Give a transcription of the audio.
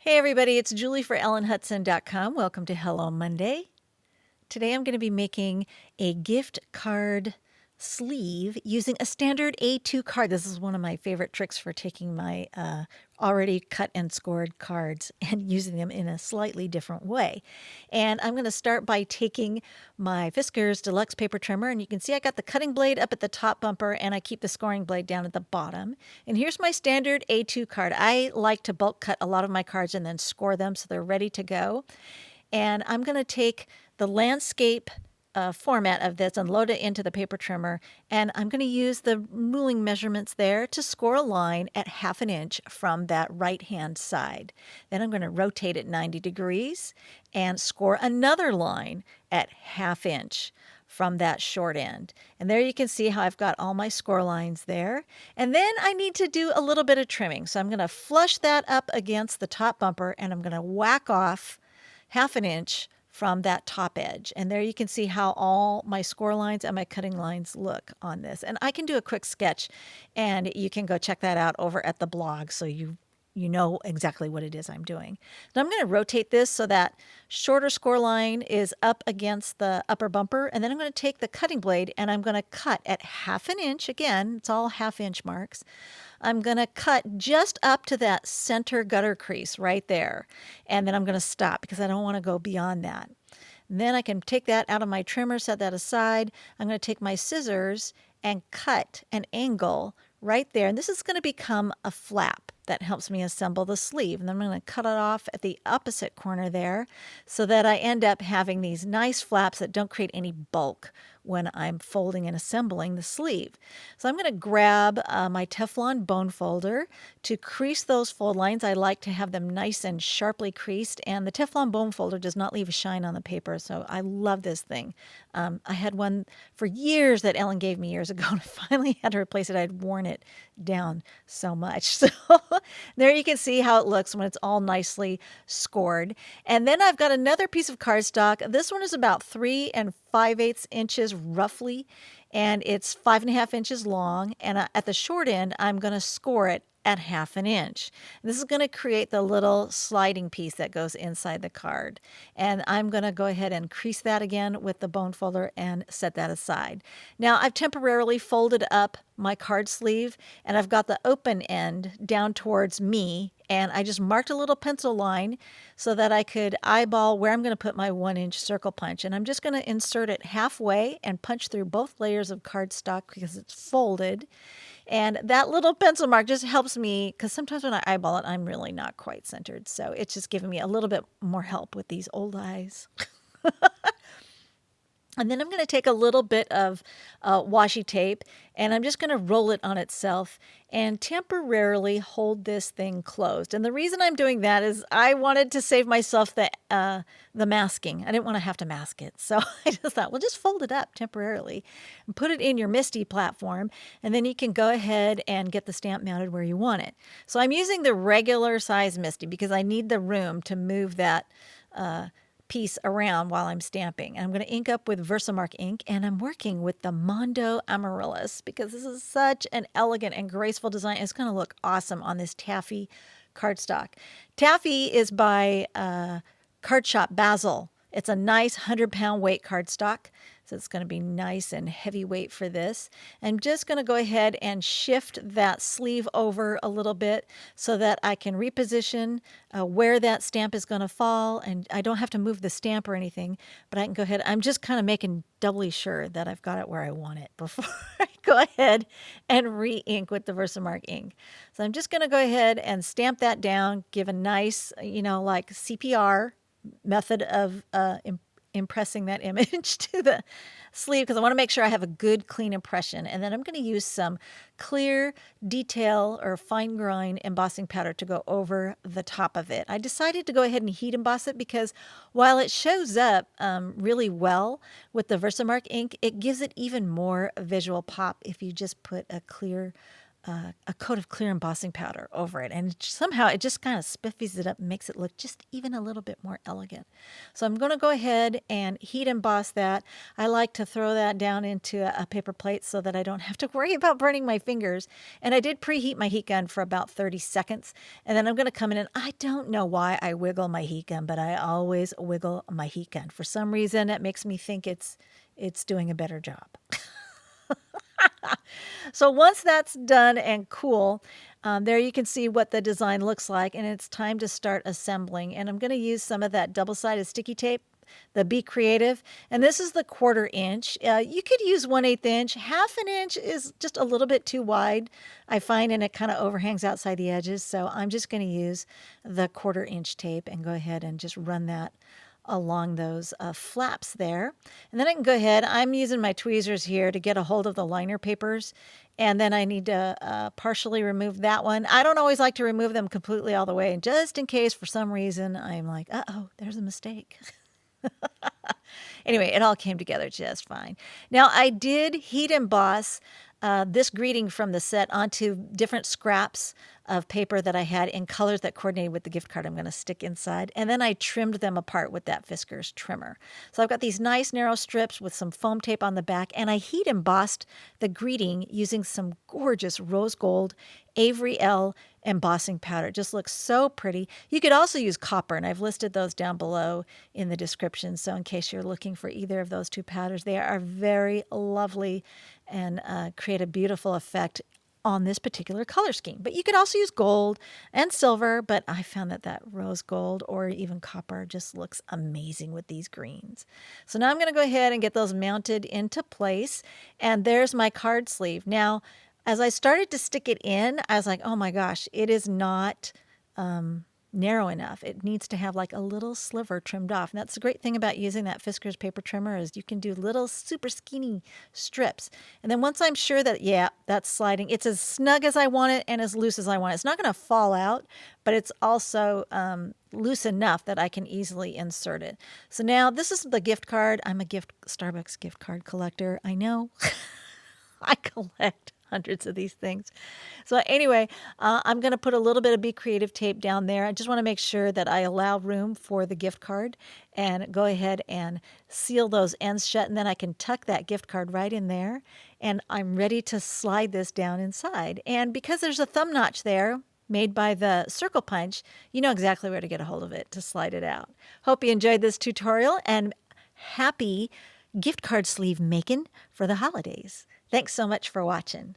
Hey everybody, it's Julie for EllenHutson.com. Welcome to Hello Monday. Today I'm going to be making a gift card sleeve using a standard A2 card. This is one of my favorite tricks for taking my already cut and scored cards and using them in a slightly different way. And I'm going to start by taking my Fiskars Deluxe Paper Trimmer, and you can see I got the cutting blade up at the top bumper and I keep the scoring blade down at the bottom. And here's my standard A2 card. I like to bulk cut a lot of my cards and then score them so they're ready to go. And I'm going to take the landscape format of this and load it into the paper trimmer. And I'm going to use the ruling measurements there to score a line at 1/2 inch from that right hand side. Then I'm going to rotate it 90 degrees and score another line at 1/2 inch from that short end. And there you can see how I've got all my score lines there. And then I need to do a little bit of trimming. So I'm going to flush that up against the top bumper and I'm going to whack off 1/2 inch from that top edge. And there you can see how all my score lines and my cutting lines look on this. And I can do a quick sketch and you can go check that out over at the blog so you know exactly what it is I'm doing. Now I'm going to rotate this so that shorter score line is up against the upper bumper. And then I'm going to take the cutting blade and I'm going to cut at 1/2 inch. Again, it's all 1/2 inch marks. I'm going to cut just up to that center gutter crease right there. And then I'm going to stop because I don't want to go beyond that. And then I can take that out of my trimmer, set that aside. I'm going to take my scissors and cut an angle right there. And this is going to become a flap that helps me assemble the sleeve. And then I'm going to cut it off at the opposite corner there so that I end up having these nice flaps that don't create any bulk when I'm folding and assembling the sleeve. So I'm going to grab my Teflon bone folder to crease those fold lines. I like to have them nice and sharply creased, and the Teflon bone folder does not leave a shine on the paper, so I love this thing. I had one for years that Ellen gave me years ago, and I finally had to replace it. I'd worn it down so much. So there you can see how it looks when it's all nicely scored. And then I've got another piece of cardstock. This one is about 3 5/8 inches roughly, and it's 5.5 inches long. And at the short end, I'm going to score it at 1/2 inch. This is going to create the little sliding piece that goes inside the card. And I'm going to go ahead and crease that again with the bone folder and set that aside. Now I've temporarily folded up my card sleeve and I've got the open end down towards me, and I just marked a little pencil line so that I could eyeball where I'm going to put my 1-inch circle punch. And I'm just going to insert it halfway and punch through both layers of cardstock because it's folded. And that little pencil mark just helps me because sometimes when I eyeball it, I'm really not quite centered. So it's just giving me a little bit more help with these old eyes. And then I'm going to take a little bit of washi tape and I'm just going to roll it on itself and temporarily hold this thing closed. And the reason I'm doing that is I wanted to save myself the masking. I didn't want to have to mask it. So I just thought, well, just fold it up temporarily and put it in your MISTI platform. And then you can go ahead and get the stamp mounted where you want it. So I'm using the regular size MISTI because I need the room to move that piece around while I'm stamping. And I'm going to ink up with Versamark ink, and I'm working with the Mondo Amaryllis because this is such an elegant and graceful design. It's going to look awesome on this taffy cardstock. Taffy is by Card Shop Basil. It's a nice 100-pound weight cardstock, so it's going to be nice and heavyweight for this. I'm just going to go ahead and shift that sleeve over a little bit so that I can reposition where that stamp is going to fall, and I don't have to move the stamp or anything, but I can go ahead. I'm just kind of making doubly sure that I've got it where I want it before I go ahead and re-ink with the Versamark ink. So I'm just going to go ahead and stamp that down, give a nice, like CPR method of impressing that image to the sleeve because I want to make sure I have a good clean impression. And then I'm going to use some clear detail or fine grind embossing powder to go over the top of it. I decided to go ahead and heat emboss it because while it shows up really well with the Versamark ink, it gives it even more visual pop if you just put a clear a coat of clear embossing powder over it. And somehow it just kind of spiffies it up and makes it look just even a little bit more elegant. So I'm going to go ahead and heat emboss that. I like to throw that down into a paper plate so that I don't have to worry about burning my fingers. And I did preheat my heat gun for about 30 seconds. And then I'm going to come in, and I don't know why I wiggle my heat gun, but I always wiggle my heat gun. For some reason, it makes me think it's doing a better job. So once that's done and cool, there you can see what the design looks like, and it's time to start assembling. And I'm going to use some of that double-sided sticky tape, the Be Creative, and this is the 1/4 inch. You could use 1/8 inch. 1/2 inch is just a little bit too wide, I find, and it kind of overhangs outside the edges. So I'm just going to use the 1/4 inch tape and go ahead and just run that along those flaps there. And then I can go ahead, I'm using my tweezers here to get a hold of the liner papers. And then I need to partially remove that one. I don't always like to remove them completely all the way. And just in case for some reason I'm like, uh-oh, there's a mistake. Anyway, it all came together just fine. Now, I did heat emboss this greeting from the set onto different scraps of paper that I had in colors that coordinated with the gift card I'm going to stick inside. And then I trimmed them apart with that Fiskars trimmer. So I've got these nice narrow strips with some foam tape on the back, and I heat embossed the greeting using some gorgeous rose gold Avery L embossing powder. It just looks so pretty. You could also use copper, and I've listed those down below in the description. So in case you're looking for either of those two powders, they are very lovely and create a beautiful effect on this particular color scheme. But you could also use gold and silver, but I found that rose gold or even copper just looks amazing with these greens. So now I'm going to go ahead and get those mounted into place, and there's my card sleeve. Now, as I started to stick it in, I was like, oh my gosh, it is not narrow enough. It needs to have like a little sliver trimmed off. And that's the great thing about using that Fiskars paper trimmer is you can do little super skinny strips. And then once I'm sure that, yeah, that's sliding, it's as snug as I want it and as loose as I want it. It's not going to fall out, but it's also loose enough that I can easily insert it. So now this is the gift card. I'm a Starbucks gift card collector. I know. I collect hundreds of these things. So anyway, I'm going to put a little bit of Be Creative tape down there. I just want to make sure that I allow room for the gift card and go ahead and seal those ends shut. And then I can tuck that gift card right in there. And I'm ready to slide this down inside. And because there's a thumb notch there made by the Circle Punch, you know exactly where to get a hold of it to slide it out. Hope you enjoyed this tutorial, and happy gift card sleeve making for the holidays. Thanks so much for watching.